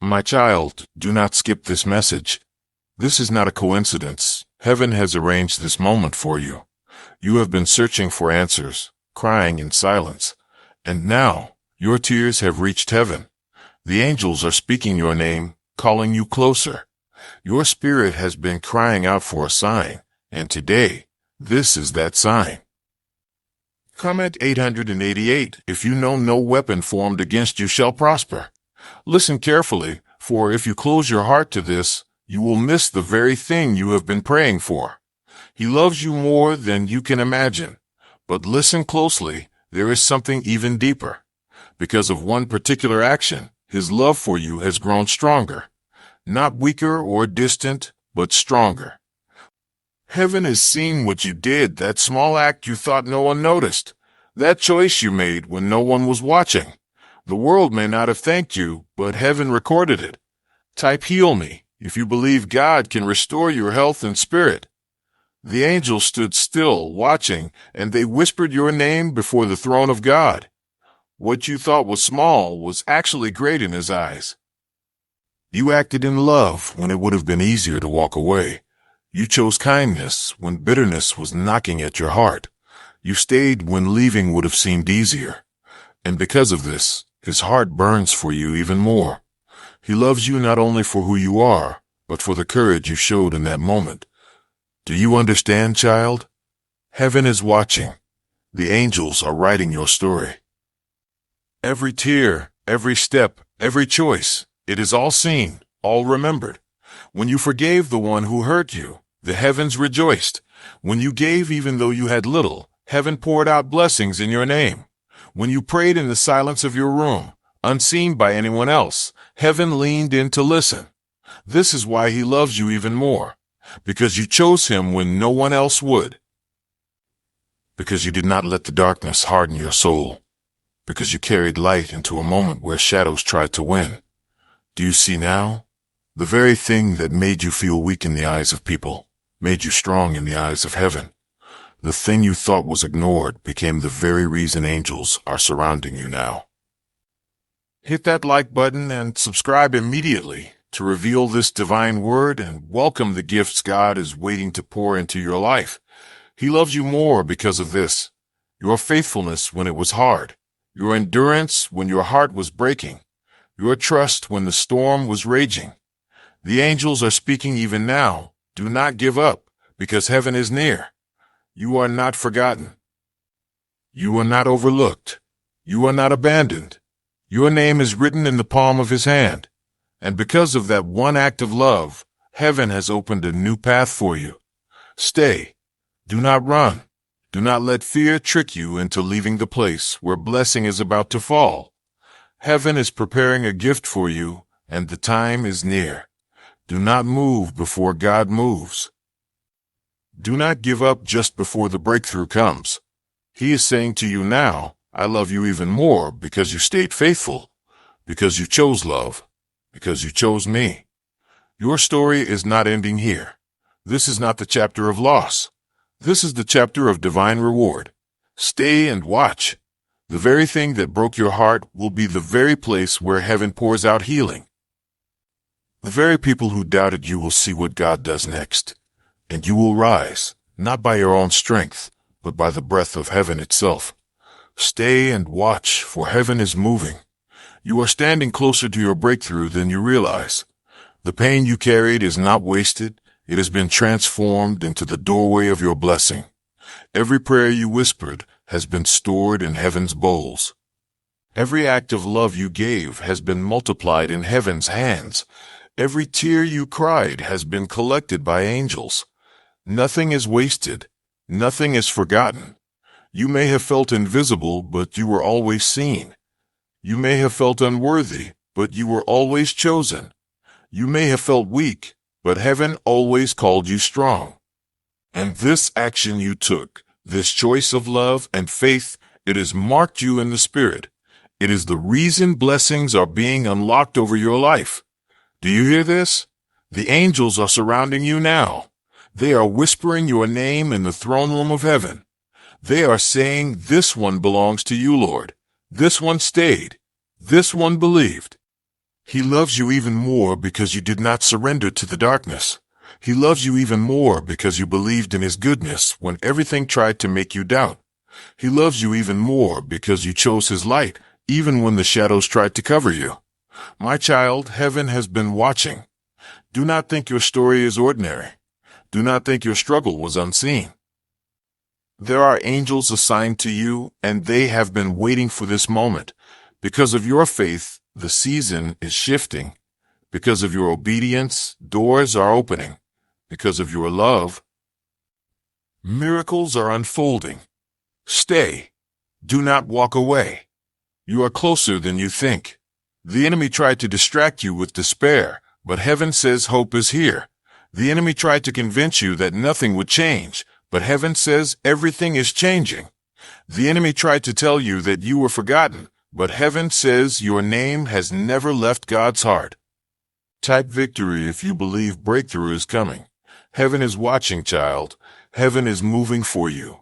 My child, do not skip this message. This is not a coincidence. Heaven has arranged this moment for you. You have been searching for answers, crying in silence, and now your tears have reached heaven. The angels are speaking your name, calling you closer. Your spirit has been crying out for a sign, and today, this is that sign. Comment 888 if you know no weapon formed against you shall prosper. Listen carefully, for if you close your heart to this, you will miss the very thing you have been praying for. He loves you more than you can imagine. But listen closely, there is something even deeper. Because of one particular action, his love for you has grown stronger. Not weaker or distant, but stronger. Heaven has seen what you did, that small act you thought no one noticed, that choice you made when no one was watching. The world may not have thanked you, but heaven recorded it. Type heal me if you believe God can restore your health and spirit. The angels stood still, watching, and they whispered your name before the throne of God. What you thought was small was actually great in his eyes. You acted in love when it would have been easier to walk away. You chose kindness when bitterness was knocking at your heart. You stayed when leaving would have seemed easier. And because of this, his heart burns for you even more. He loves you not only for who you are, but for the courage you showed in that moment. Do you understand, child? Heaven is watching. The angels are writing your story. Every tear, every step, every choice, it is all seen, all remembered. When you forgave the one who hurt you, the heavens rejoiced. When you gave even though you had little, heaven poured out blessings in your name. When you prayed in the silence of your room, unseen by anyone else, heaven leaned in to listen. This is why he loves you even more. Because you chose him when no one else would. Because you did not let the darkness harden your soul. Because you carried light into a moment where shadows tried to win. Do you see now? The very thing that made you feel weak in the eyes of people made you strong in the eyes of heaven. The thing you thought was ignored became the very reason angels are surrounding you now. Hit that like button and subscribe immediately to reveal this divine word and welcome the gifts God is waiting to pour into your life. He loves you more because of this. Your faithfulness when it was hard. Your endurance when your heart was breaking. Your trust when the storm was raging. The angels are speaking even now. Do not give up, because heaven is near. You are not forgotten. You are not overlooked. You are not abandoned. Your name is written in the palm of his hand. And because of that one act of love, heaven has opened a new path for you. Stay. Do not run. Do not let fear trick you into leaving the place where blessing is about to fall. Heaven is preparing a gift for you, and the time is near. Do not move before God moves. Do not give up just before the breakthrough comes. He is saying to you now, I love you even more because you stayed faithful, because you chose love, because you chose me. Your story is not ending here. This is not the chapter of loss. This is the chapter of divine reward. Stay and watch. The very thing that broke your heart will be the very place where heaven pours out healing. The very people who doubted you will see what God does next. And you will rise, not by your own strength, but by the breath of heaven itself. Stay and watch, for heaven is moving. You are standing closer to your breakthrough than you realize. The pain you carried is not wasted. It has been transformed into the doorway of your blessing. Every prayer you whispered has been stored in heaven's bowls. Every act of love you gave has been multiplied in heaven's hands. Every tear you cried has been collected by angels. Nothing is wasted. Nothing is forgotten. You may have felt invisible, but you were always seen. You may have felt unworthy, but you were always chosen. You may have felt weak, but heaven always called you strong. And this action you took, this choice of love and faith, it has marked you in the Spirit. It is the reason blessings are being unlocked over your life. Do you hear this? The angels are surrounding you now. They are whispering your name in the throne room of heaven. They are saying, this one belongs to you, Lord. This one stayed. This one believed. He loves you even more because you did not surrender to the darkness. He loves you even more because you believed in His goodness when everything tried to make you doubt. He loves you even more because you chose His light, even when the shadows tried to cover you. My child, heaven has been watching. Do not think your story is ordinary. Do not think your struggle was unseen. There are angels assigned to you, and they have been waiting for this moment. Because of your faith, the season is shifting. Because of your obedience, doors are opening. Because of your love, miracles are unfolding. Stay. Do not walk away. You are closer than you think. The enemy tried to distract you with despair, but heaven says hope is here. The enemy tried to convince you that nothing would change, but heaven says everything is changing. The enemy tried to tell you that you were forgotten, but heaven says your name has never left God's heart. Type victory if you believe breakthrough is coming. Heaven is watching, child. Heaven is moving for you.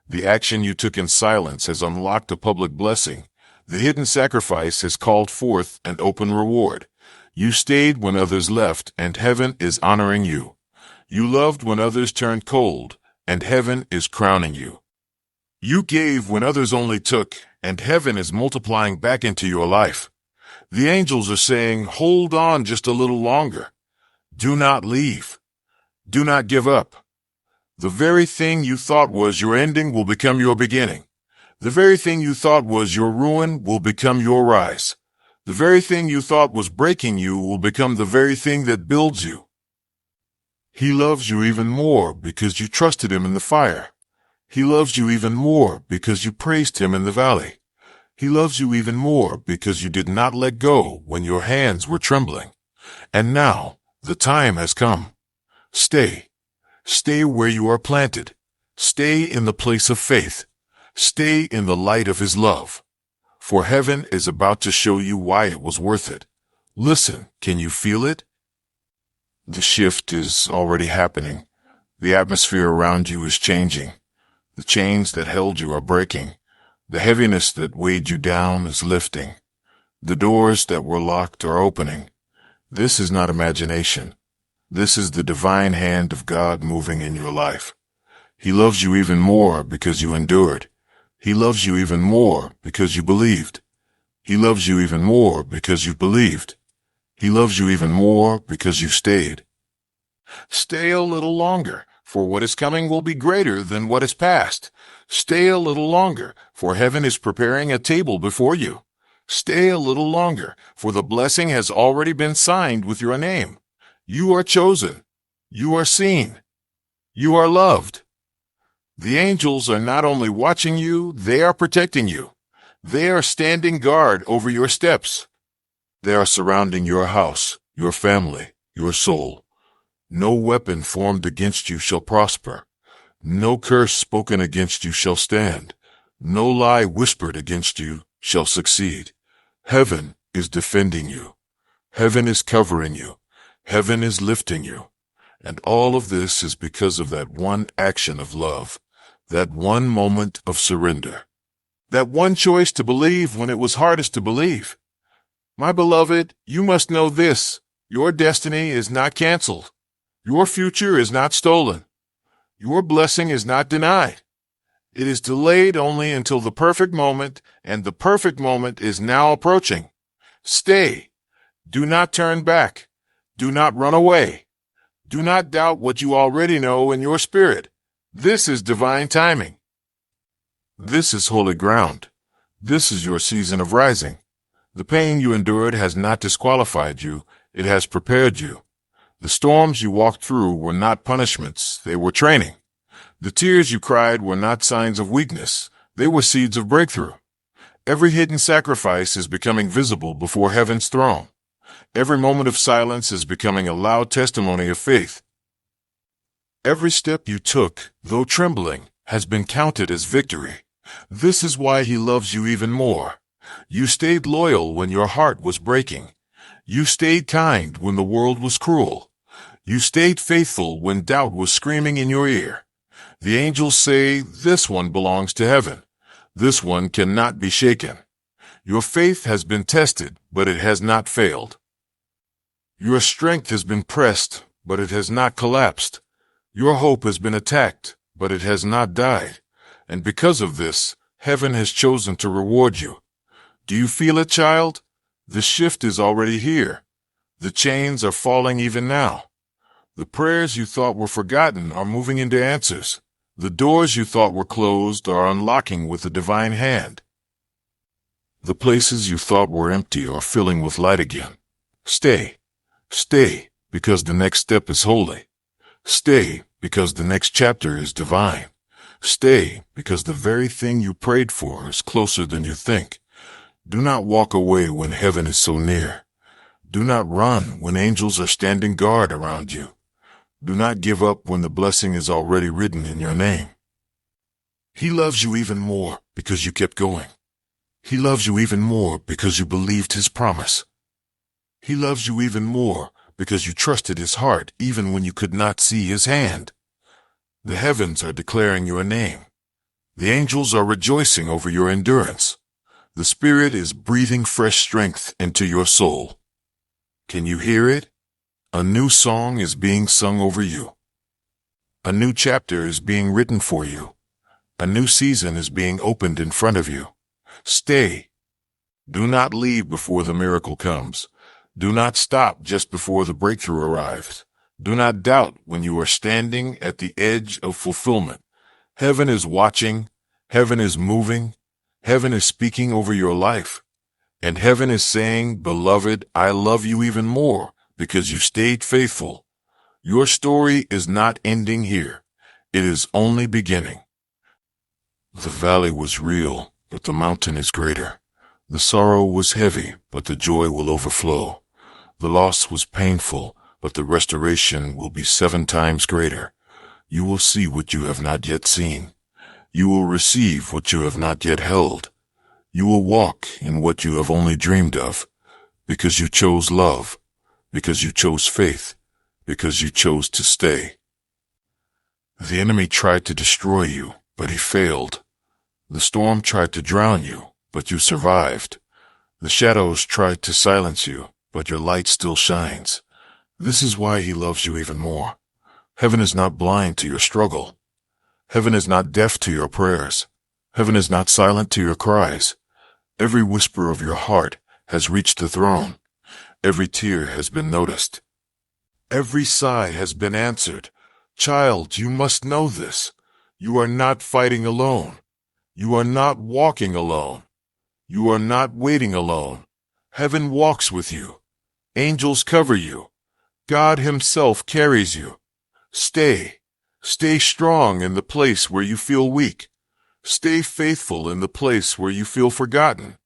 The action you took in silence has unlocked a public blessing. The hidden sacrifice has called forth an open reward. You stayed when others left, and heaven is honoring you. You loved when others turned cold, and heaven is crowning you. You gave when others only took, and heaven is multiplying back into your life. The angels are saying, hold on just a little longer. Do not leave. Do not give up. The very thing you thought was your ending will become your beginning. The very thing you thought was your ruin will become your rise. The very thing you thought was breaking you will become the very thing that builds you. He loves you even more because you trusted Him in the fire. He loves you even more because you praised Him in the valley. He loves you even more because you did not let go when your hands were trembling. And now, the time has come. Stay. Stay where you are planted. Stay in the place of faith. Stay in the light of His love. For heaven is about to show you why it was worth it. Listen, can you feel it? The shift is already happening. The atmosphere around you is changing. The chains that held you are breaking. The heaviness that weighed you down is lifting. The doors that were locked are opening. This is not imagination. This is the divine hand of God moving in your life. He loves you even more because you endured. He loves you even more because you believed. He loves you even more because you believed. He loves you even more because you stayed. Stay a little longer, for what is coming will be greater than what is past. Stay a little longer, for heaven is preparing a table before you. Stay a little longer, for the blessing has already been signed with your name. You are chosen. You are seen. You are loved. The angels are not only watching you, they are protecting you. They are standing guard over your steps. They are surrounding your house, your family, your soul. No weapon formed against you shall prosper. No curse spoken against you shall stand. No lie whispered against you shall succeed. Heaven is defending you. Heaven is covering you. Heaven is lifting you. And all of this is because of that one action of love. That one moment of surrender. That one choice to believe when it was hardest to believe. My beloved, you must know this. Your destiny is not canceled. Your future is not stolen. Your blessing is not denied. It is delayed only until the perfect moment, and the perfect moment is now approaching. Stay. Do not turn back. Do not run away. Do not doubt what you already know in your spirit. This is divine timing. This is holy ground. This is your season of rising. The pain you endured has not disqualified you. It has prepared you. The storms you walked through were not punishments. They were training. The tears you cried were not signs of weakness. They were seeds of breakthrough. Every hidden sacrifice is becoming visible before heaven's throne. Every moment of silence is becoming a loud testimony of faith. Every step you took, though trembling, has been counted as victory. This is why He loves you even more. You stayed loyal when your heart was breaking. You stayed kind when the world was cruel. You stayed faithful when doubt was screaming in your ear. The angels say, this one belongs to heaven. This one cannot be shaken. Your faith has been tested, but it has not failed. Your strength has been pressed, but it has not collapsed. Your hope has been attacked, but it has not died. And because of this, heaven has chosen to reward you. Do you feel it, child? The shift is already here. The chains are falling even now. The prayers you thought were forgotten are moving into answers. The doors you thought were closed are unlocking with a divine hand. The places you thought were empty are filling with light again. Stay. Stay, because the next step is holy. Stay, because the next chapter is divine. Stay, because the very thing you prayed for is closer than you think. Do not walk away when heaven is so near. Do not run when angels are standing guard around you. Do not give up when the blessing is already written in your name. He loves you even more because you kept going. He loves you even more because you believed his promise. He loves you even more because you trusted his heart even when you could not see his hand. The heavens are declaring your name. The angels are rejoicing over your endurance. The Spirit is breathing fresh strength into your soul. Can you hear it? A new song is being sung over you. A new chapter is being written for you. A new season is being opened in front of you. Stay. Do not leave before the miracle comes. Do not stop just before the breakthrough arrives. Do not doubt when you are standing at the edge of fulfillment. Heaven is watching. Heaven is moving. Heaven is speaking over your life. And heaven is saying, "Beloved, I love you even more because you stayed faithful." Your story is not ending here. It is only beginning. The valley was real, but the mountain is greater. The sorrow was heavy, but the joy will overflow. The loss was painful, but the restoration will be 7 times greater. You will see what you have not yet seen. You will receive what you have not yet held. You will walk in what you have only dreamed of, because you chose love, because you chose faith, because you chose to stay. The enemy tried to destroy you, but he failed. The storm tried to drown you, but you survived. The shadows tried to silence you, but your light still shines. This is why he loves you even more. Heaven is not blind to your struggle. Heaven is not deaf to your prayers. Heaven is not silent to your cries. Every whisper of your heart has reached the throne. Every tear has been noticed. Every sigh has been answered. Child, you must know this. You are not fighting alone. You are not walking alone. You are not waiting alone. Heaven walks with you. Angels cover you. God himself carries you. Stay. Stay strong in the place where you feel weak. Stay faithful in the place where you feel forgotten.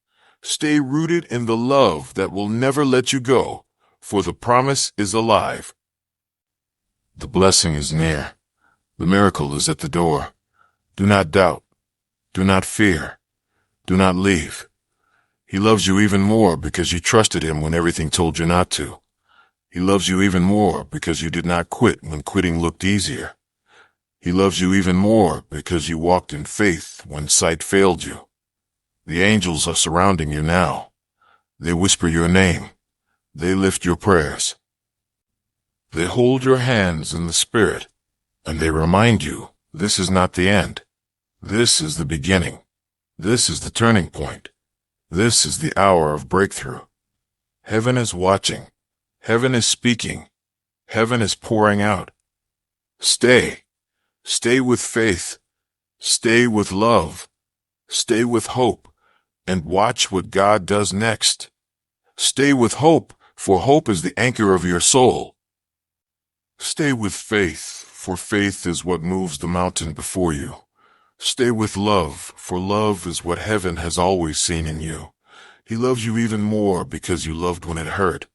Stay rooted in the love that will never let you go, for the promise is alive. The blessing is near. The miracle is at the door. Do not doubt. Do not fear. Do not leave. He loves you even more because you trusted him when everything told you not to. He loves you even more because you did not quit when quitting looked easier. He loves you even more because you walked in faith when sight failed you. The angels are surrounding you now. They whisper your name. They lift your prayers. They hold your hands in the Spirit, and they remind you this is not the end. This is the beginning. This is the turning point. This is the hour of breakthrough. Heaven is watching. Heaven is speaking. Heaven is pouring out. Stay. Stay with faith. Stay with love. Stay with hope. And watch what God does next. Stay with hope, for hope is the anchor of your soul. Stay with faith, for faith is what moves the mountain before you. Stay with love, for love is what heaven has always seen in you. He loves you even more because you loved when it hurt.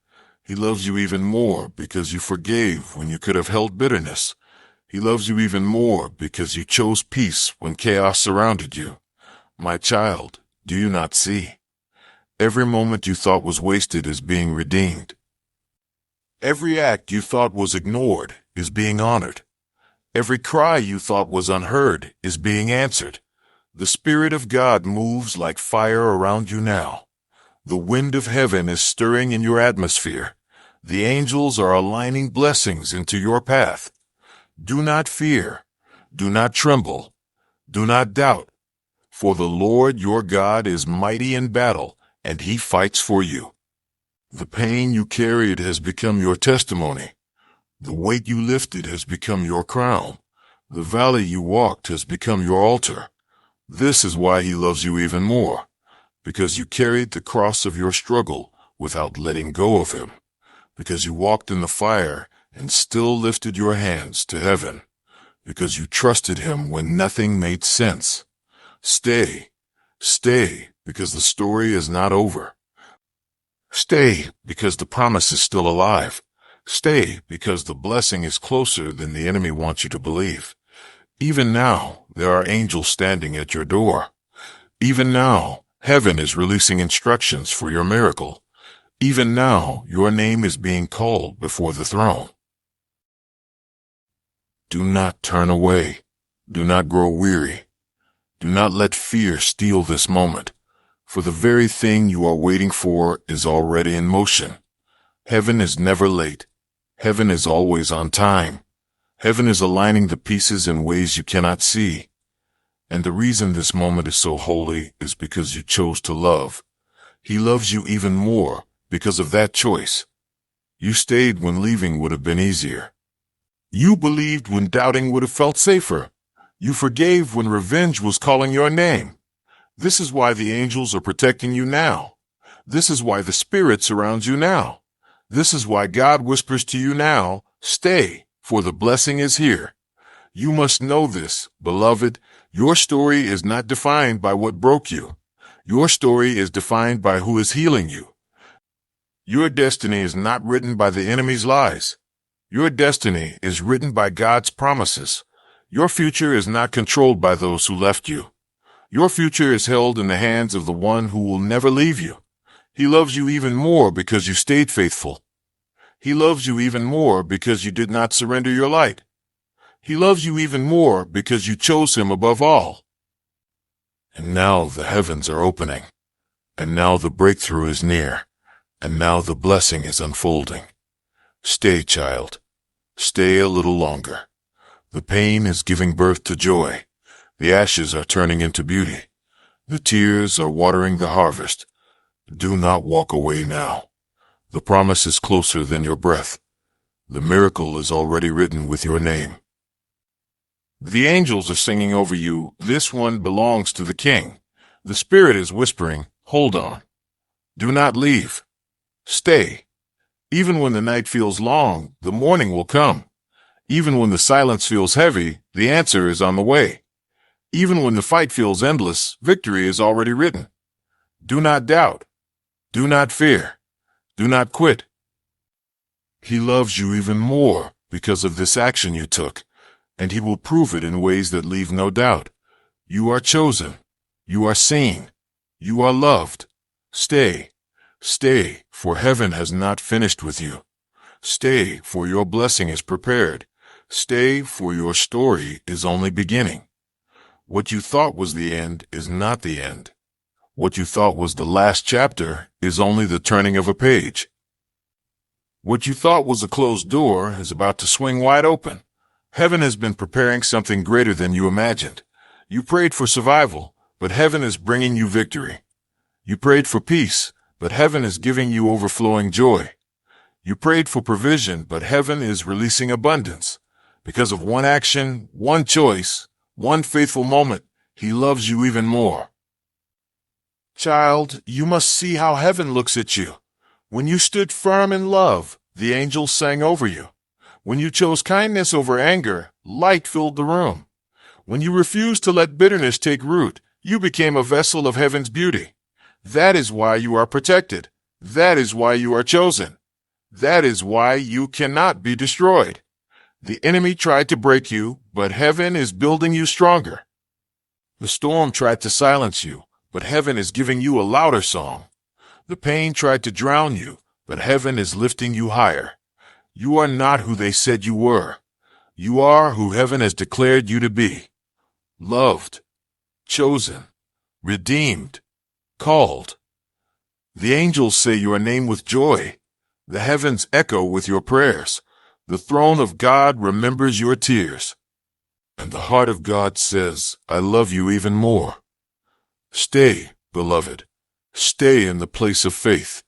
He loves you even more because you forgave when you could have held bitterness. He loves you even more because you chose peace when chaos surrounded you. My child, do you not see? Every moment you thought was wasted is being redeemed. Every act you thought was ignored is being honored. Every cry you thought was unheard is being answered. The Spirit of God moves like fire around you now. The wind of heaven is stirring in your atmosphere. The angels are aligning blessings into your path. Do not fear. Do not tremble. Do not doubt. For the Lord your God is mighty in battle, and he fights for you. The pain you carried has become your testimony. The weight you lifted has become your crown. The valley you walked has become your altar. This is why he loves you even more, because you carried the cross of your struggle without letting go of him, because you walked in the fire and still lifted your hands to heaven, because you trusted him when nothing made sense. Stay, because the story is not over. Stay, because the promise is still alive. Stay, because the blessing is closer than the enemy wants you to believe. Even now, there are angels standing at your door. Even now, heaven is releasing instructions for your miracle. Even now, your name is being called before the throne. Do not turn away. Do not grow weary. Do not let fear steal this moment, for the very thing you are waiting for is already in motion. Heaven is never late. Heaven is always on time. Heaven is aligning the pieces in ways you cannot see. And the reason this moment is so holy is because you chose to love. He loves you even more because of that choice. You stayed when leaving would have been easier. You believed when doubting would have felt safer. You forgave when revenge was calling your name. This is why the angels are protecting you now. This is why the Spirit surrounds you now. This is why God whispers to you now, stay, for the blessing is here. You must know this, beloved. Your story is not defined by what broke you. Your story is defined by who is healing you. Your destiny is not written by the enemy's lies. Your destiny is written by God's promises. Your future is not controlled by those who left you. Your future is held in the hands of the one who will never leave you. He loves you even more because you stayed faithful. He loves you even more because you did not surrender your light. He loves you even more because you chose him above all. And now the heavens are opening. And now the breakthrough is near. And now the blessing is unfolding. Stay, child. Stay a little longer. The pain is giving birth to joy. The ashes are turning into beauty. The tears are watering the harvest. Do not walk away now. The promise is closer than your breath. The miracle is already written with your name. The angels are singing over you, this one belongs to the King. The Spirit is whispering, hold on. Do not leave. Stay. Even when the night feels long, the morning will come. Even when the silence feels heavy, the answer is on the way. Even when the fight feels endless, victory is already written. Do not doubt. Do not fear. Do not quit. He loves you even more because of this action you took, and he will prove it in ways that leave no doubt. You are chosen. You are seen. You are loved. Stay. Stay, for heaven has not finished with you. Stay, for your blessing is prepared. Stay, for your story is only beginning. What you thought was the end is not the end. What you thought was the last chapter is only the turning of a page. What you thought was a closed door is about to swing wide open. Heaven has been preparing something greater than you imagined. You prayed for survival, but heaven is bringing you victory. You prayed for peace, but heaven is giving you overflowing joy. You prayed for provision, but heaven is releasing abundance. Because of one action, one choice, one faithful moment, he loves you even more. Child, you must see how heaven looks at you. When you stood firm in love, the angels sang over you. When you chose kindness over anger, light filled the room. When you refused to let bitterness take root, you became a vessel of heaven's beauty. That is why you are protected. That is why you are chosen. That is why you cannot be destroyed. The enemy tried to break you, but heaven is building you stronger. The storm tried to silence you, but heaven is giving you a louder song. The pain tried to drown you, but heaven is lifting you higher. You are not who they said you were. You are who heaven has declared you to be. Loved, chosen, redeemed, called. The angels say your name with joy. The heavens echo with your prayers. The throne of God remembers your tears. And the heart of God says, I love you even more. Stay, beloved. Stay in the place of faith.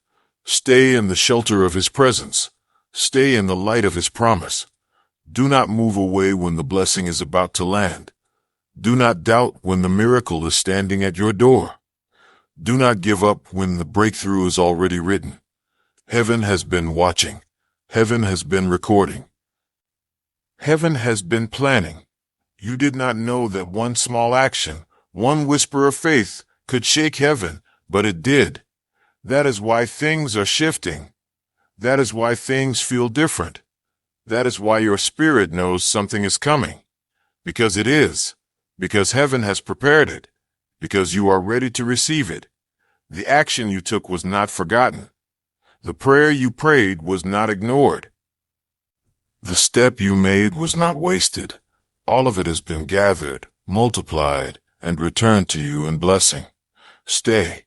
Stay in the shelter of his presence. Stay in the light of his promise. Do not move away when the blessing is about to land. Do not doubt when the miracle is standing at your door. Do not give up when the breakthrough is already written. Heaven has been watching. Heaven has been recording. Heaven has been planning. You did not know that one small action, one whisper of faith, could shake heaven, but it did. That is why things are shifting. That is why things feel different. That is why your spirit knows something is coming. Because it is. Because heaven has prepared it. Because you are ready to receive it. The action you took was not forgotten. The prayer you prayed was not ignored. The step you made was not wasted. All of it has been gathered, multiplied, and returned to you in blessing. Stay.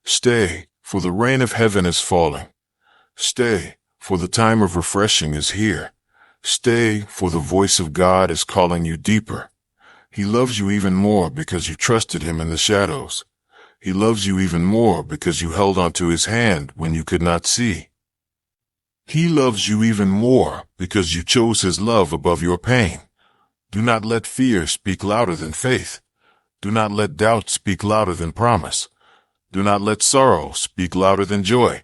Stay, for the rain of heaven is falling. Stay, for the time of refreshing is here. Stay, for the voice of God is calling you deeper. He loves you even more because you trusted him in the shadows. He loves you even more because you held onto his hand when you could not see. He loves you even more because you chose his love above your pain. Do not let fear speak louder than faith. Do not let doubt speak louder than promise. Do not let sorrow speak louder than joy.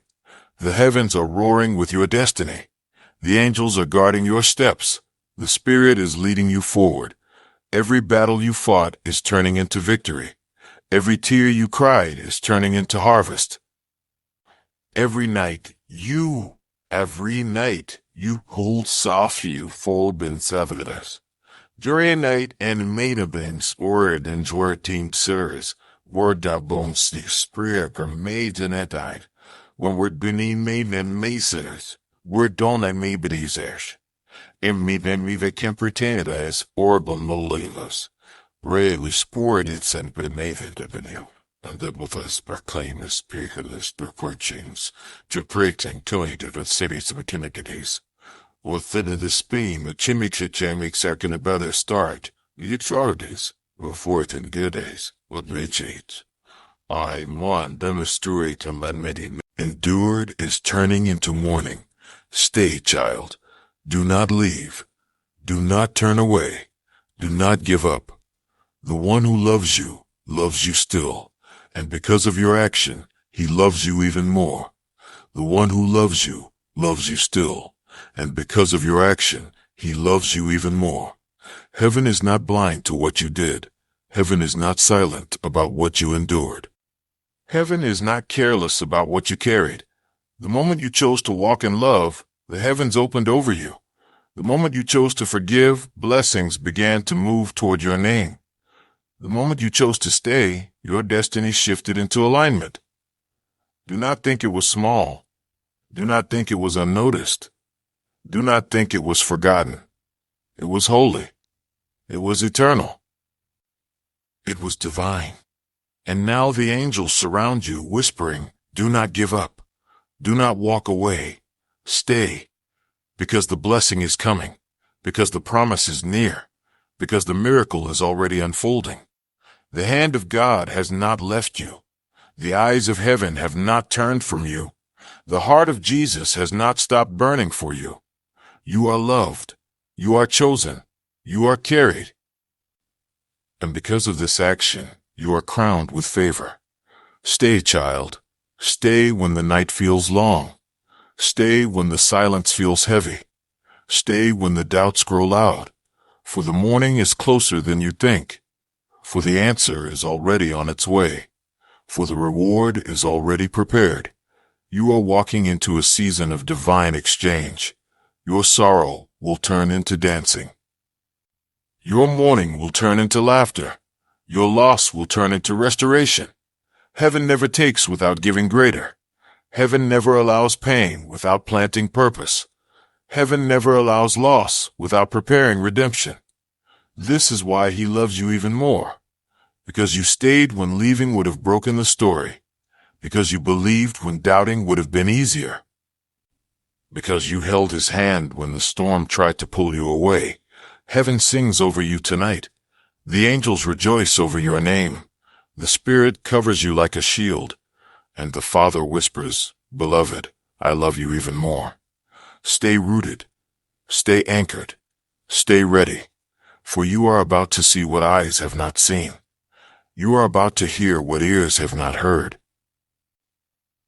The heavens are roaring with your destiny. The angels are guarding your steps. The Spirit is leading you forward. Every battle you fought is turning into victory. Every tear you cried is turning into harvest. Every night you hold softly forbidden servitors. During night and maidens word and jorting sirs, word da bones the spreker maiden at night. When we're beneath maiden masers, we're done and maybedizers. And me then we can pretend as orban believers. Really sported and beneath the venue. And the both us proclaim the speakerless preachings to preaching to the cities of Kinnickades. Within the Spain, the chimichamics are gonna better start. You charges, before it in good days, with rich age. I want demonstrate a man endured is turning into morning. Stay, child. Do not leave. Do not turn away. Do not give up. The one who loves you still. And because of your action, he loves you even more. The one who loves you still. And because of your action, he loves you even more. Heaven is not blind to what you did. Heaven is not silent about what you endured. Heaven is not careless about what you carried. The moment you chose to walk in love, the heavens opened over you. The moment you chose to forgive, blessings began to move toward your name. The moment you chose to stay, your destiny shifted into alignment. Do not think it was small. Do not think it was unnoticed. Do not think it was forgotten. It was holy. It was eternal. It was divine. And now the angels surround you, whispering, do not give up. Do not walk away. Stay. Because the blessing is coming. Because the promise is near. Because the miracle is already unfolding. The hand of God has not left you. The eyes of heaven have not turned from you. The heart of Jesus has not stopped burning for you. You are loved. You are chosen. You are carried. And because of this action, you are crowned with favor. Stay, child. Stay when the night feels long. Stay when the silence feels heavy. Stay when the doubts grow loud. For the morning is closer than you think. For the answer is already on its way. For the reward is already prepared. You are walking into a season of divine exchange. Your sorrow will turn into dancing. Your mourning will turn into laughter. Your loss will turn into restoration. Heaven never takes without giving greater. Heaven never allows pain without planting purpose. Heaven never allows loss without preparing redemption. This is why he loves you even more. Because you stayed when leaving would have broken the story. Because you believed when doubting would have been easier. because you held his hand when the storm tried to pull you away. Heaven sings over you tonight. The angels rejoice over your name. The Spirit covers you like a shield, and the Father whispers, "Beloved, I love you even more." Stay rooted. Stay anchored. Stay ready, for you are about to see what eyes have not seen. You are about to hear what ears have not heard.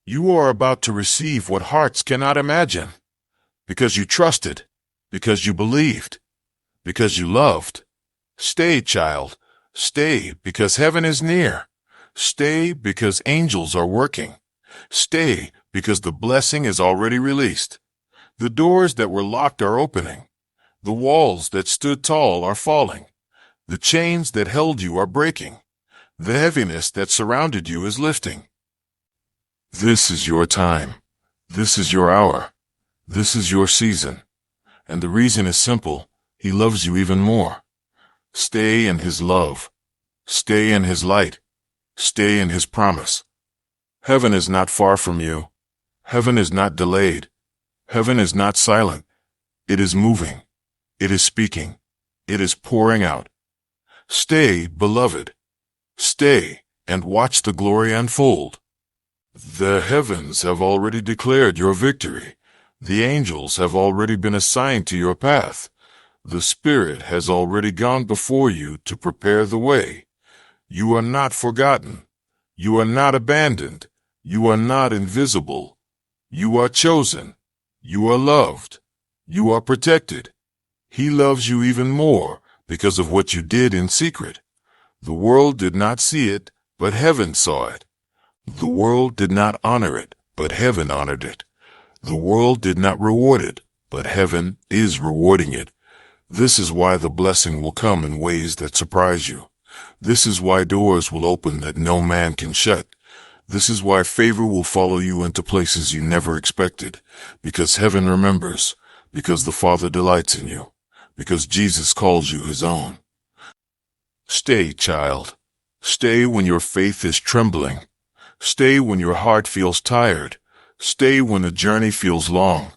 You are about to receive what hearts cannot imagine, because you trusted, because you believed, because you loved. Stay, child. Stay, because heaven is near. Stay, because angels are working. Stay, because the blessing is already released. The doors that were locked are opening. The walls that stood tall are falling. The chains that held you are breaking. The heaviness that surrounded you is lifting. This is your time. This is your hour. This is your season. And the reason is simple. He loves you even more. Stay in his love. Stay in his light. Stay in his promise. Heaven is not far from you. Heaven is not delayed. Heaven is not silent. It is moving. It is speaking. It is pouring out. Stay, beloved. Stay and watch the glory unfold. The heavens have already declared your victory. The angels have already been assigned to your path. The Spirit has already gone before you to prepare the way. You are not forgotten. You are not abandoned. You are not invisible. You are chosen. You are loved. You are protected. He loves you even more because of what you did in secret. The world did not see it, but heaven saw it. The world did not honor it, but heaven honored it. The world did not reward it, but heaven is rewarding it. This is why the blessing will come in ways that surprise you. This is why doors will open that no man can shut. This is why favor will follow you into places you never expected, because heaven remembers, because the Father delights in you, because Jesus calls you his own. Stay, child. Stay when your faith is trembling. Stay when your heart feels tired. Stay when the journey feels long.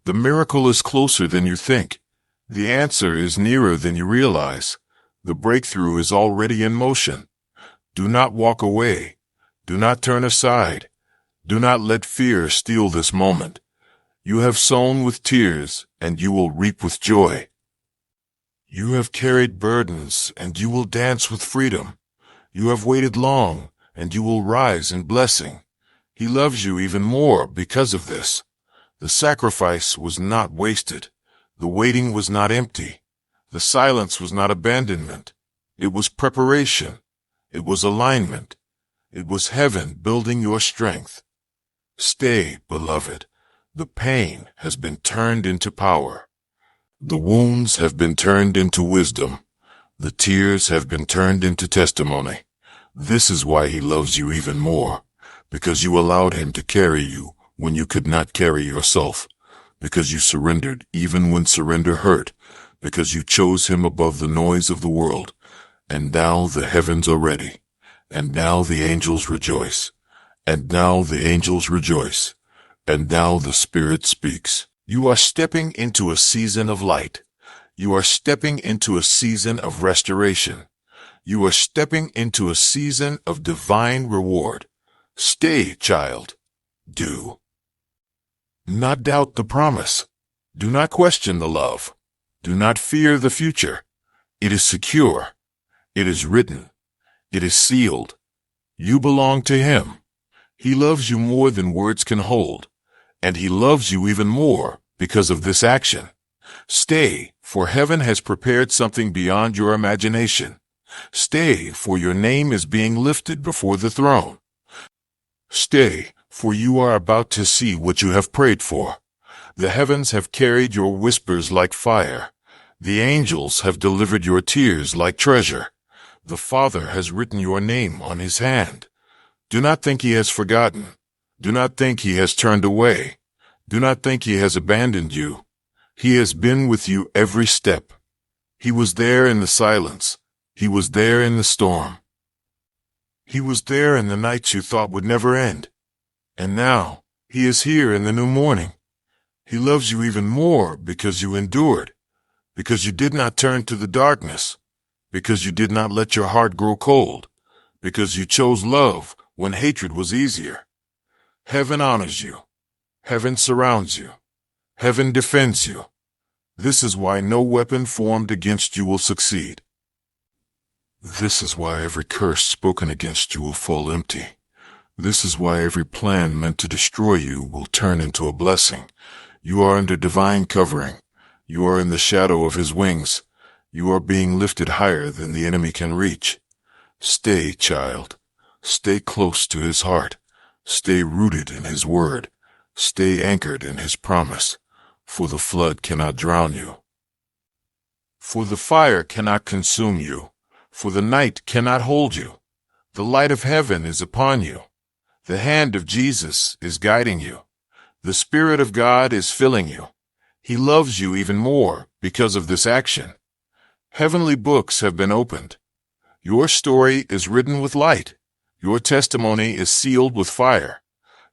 The miracle is closer than you think. The answer is nearer than you realize. The breakthrough is already in motion. Do not walk away. Do not turn aside. Do not let fear steal this moment. You have sown with tears, and you will reap with joy. You have carried burdens, and you will dance with freedom. You have waited long, and you will rise in blessing. He loves you even more because of this. The sacrifice was not wasted. The waiting was not empty. The silence was not abandonment. It was preparation. It was alignment. It was heaven building your strength. Stay, beloved. The pain has been turned into power. The wounds have been turned into wisdom. The tears have been turned into testimony. This is why he loves you even more, because you allowed him to carry you when you could not carry yourself, because you surrendered even when surrender hurt, because you chose him above the noise of the world. And now the heavens are ready, and now the angels rejoice, and now the angels rejoice, and now the Spirit speaks. You are stepping into a season of light. You are stepping into a season of restoration. You are stepping into a season of divine reward. Stay, child. Do not doubt the promise. Do not question the love. Do not fear the future. It is secure. It is written. It is sealed. You belong to him. He loves you more than words can hold, and he loves you even more because of this action. Stay, for heaven has prepared something beyond your imagination. Stay, for your name is being lifted before the throne. Stay, for you are about to see what you have prayed for. The heavens have carried your whispers like fire. The angels have delivered your tears like treasure. The Father has written your name on his hand. Do not think he has forgotten. Do not think he has turned away. Do not think he has abandoned you. He has been with you every step. He was there in the silence. He was there in the storm. He was there in the nights you thought would never end. And now, he is here in the new morning. He loves you even more because you endured, because you did not turn to the darkness, because you did not let your heart grow cold, because you chose love when hatred was easier. Heaven honors you. Heaven surrounds you. Heaven defends you. This is why no weapon formed against you will succeed. This is why every curse spoken against you will fall empty. This is why every plan meant to destroy you will turn into a blessing. You are under divine covering. You are in the shadow of his wings. You are being lifted higher than the enemy can reach. Stay, child. Stay close to his heart. Stay rooted in his word. Stay anchored in his promise, for the flood cannot drown you. For the fire cannot consume you, for the night cannot hold you. The light of heaven is upon you. The hand of Jesus is guiding you. The Spirit of God is filling you. He loves you even more because of this action. Heavenly books have been opened. Your story is written with light. Your testimony is sealed with fire.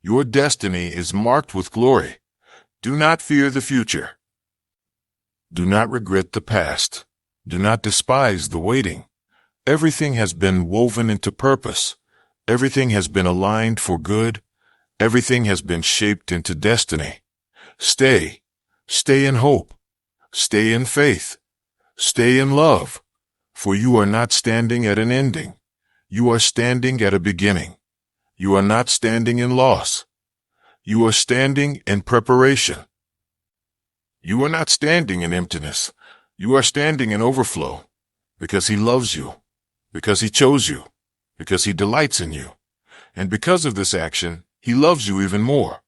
Your destiny is marked with glory. Do not fear the future. Do not regret the past. Do not despise the waiting. Everything has been woven into purpose. Everything has been aligned for good. Everything has been shaped into destiny. Stay. Stay in hope. Stay in faith. Stay in love. For you are not standing at an ending. You are standing at a beginning. You are not standing in loss. You are standing in preparation. You are not standing in emptiness. You are standing in overflow, because he loves you, because he chose you, because he delights in you. And because of this action, he loves you even more.